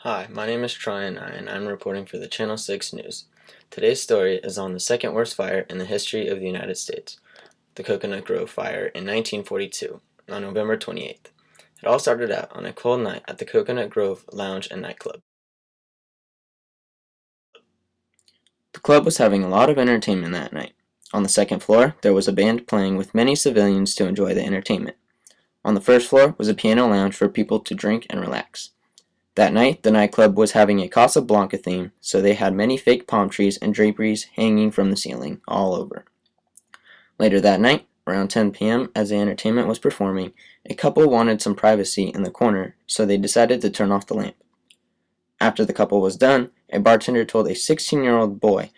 Hi, my name is Troy and I'm reporting for the Channel 6 News. Today's story is on the second worst fire in the history of the United States, the Coconut Grove Fire in 1942, on November 28th. It all started out on a cold night at the Coconut Grove Lounge and Nightclub. The club was having a lot of entertainment that night. On the second floor, there was a band playing with many civilians to enjoy the entertainment. On the first floor was a piano lounge for people to drink and relax. That night, the nightclub was having a Casablanca theme, so they had many fake palm trees and draperies hanging from the ceiling all over. Later that night, around 10 p.m., as the entertainment was performing, a couple wanted some privacy in the corner, so they decided to turn off the lamp. After the couple was done, a bartender told a 16-year-old boy,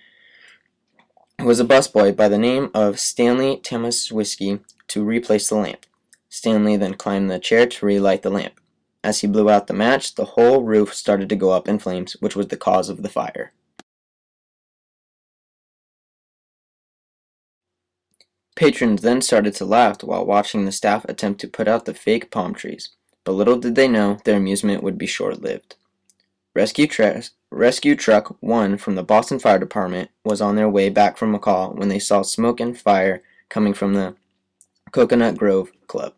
who was a busboy by the name of Stanley Tamaszewski, to replace the lamp. Stanley then climbed the chair to relight the lamp. As he blew out the match, the whole roof started to go up in flames, which was the cause of the fire. Patrons then started to laugh while watching the staff attempt to put out the fake palm trees, but little did they know their amusement would be short-lived. Rescue Truck 1 from the Boston Fire Department was on their way back from McCall when they saw smoke and fire coming from the Coconut Grove Club.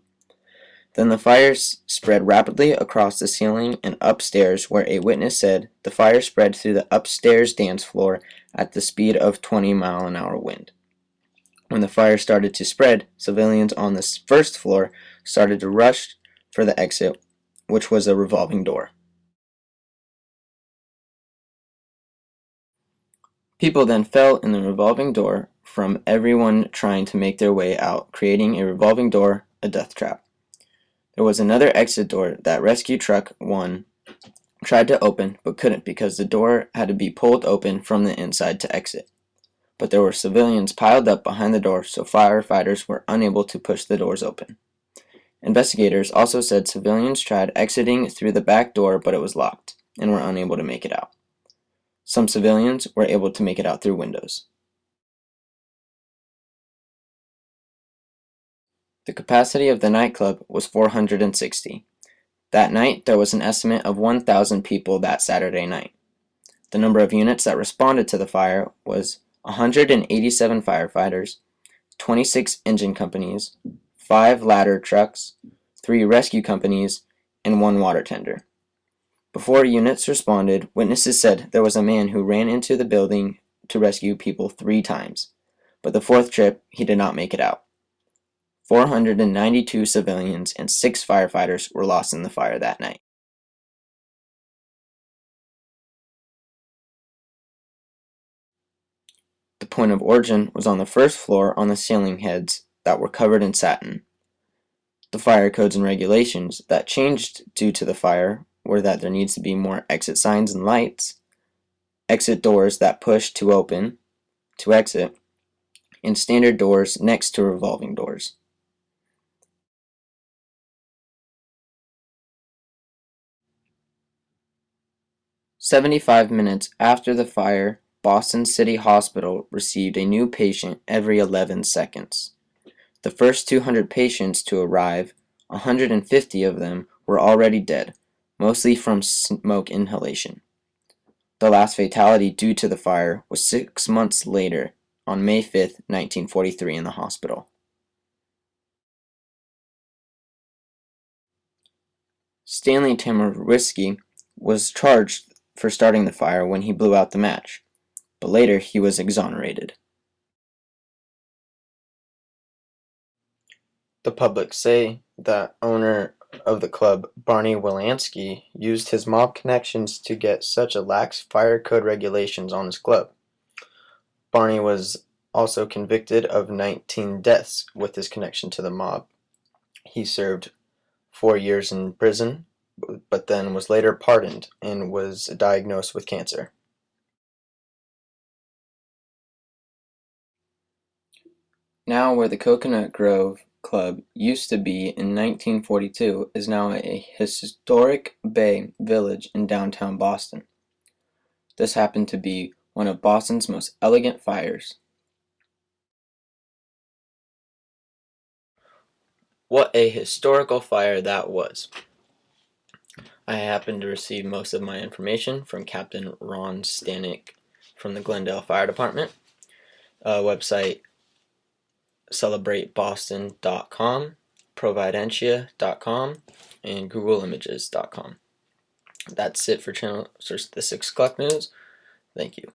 Then the fire spread rapidly across the ceiling and upstairs, where a witness said the fire spread through the upstairs dance floor at the speed of 20-mile-an-hour wind. When the fire started to spread, civilians on the first floor started to rush for the exit, which was a revolving door. People then fell in the revolving door from everyone trying to make their way out, creating a revolving door, a death trap. There was another exit door that Rescue Truck 1 tried to open but couldn't because the door had to be pulled open from the inside to exit. But there were civilians piled up behind the door, so firefighters were unable to push the doors open. Investigators also said civilians tried exiting through the back door, but it was locked and were unable to make it out. Some civilians were able to make it out through windows. The capacity of the nightclub was 460. That night, there was an estimate of 1,000 people that Saturday night. The number of units that responded to the fire was 187 firefighters, 26 engine companies, 5 ladder trucks, 3 rescue companies, and 1 water tender. Before units responded, witnesses said there was a man who ran into the building to rescue people 3 times, but the 4th trip he did not make it out. 492 civilians and 6 firefighters were lost in the fire that night. The point of origin was on the first floor on the ceiling heads that were covered in satin. The fire codes and regulations that changed due to the fire were that there needs to be more exit signs and lights, exit doors that push to open, to exit, and standard doors next to revolving doors. "75 minutes after the fire, Boston City Hospital received a new patient every 11 seconds. The first 200 patients to arrive, 150 of them were already dead, mostly from smoke inhalation. The last fatality due to the fire was 6 months later, on May 5, 1943, in the hospital. Stanley Tamaszewski was charged for starting the fire when he blew out the match, but later he was exonerated. The public say that owner of the club, Barney Wilansky, used his mob connections to get such a lax fire code regulations on his club. Barney was also convicted of 19 deaths with his connection to the mob. He served 4 years in prison, but then was later pardoned and was diagnosed with cancer. Now where the Coconut Grove Club used to be in 1942 is now a historic bay village in downtown Boston. This happened to be one of Boston's most elegant fires. What a historical fire that was. I happen to receive most of my information from Captain Ron Stanek from the Glendale Fire Department. Website celebrateboston.com, providentia.com, and googleimages.com. That's it for the 6 o'clock news. Thank you.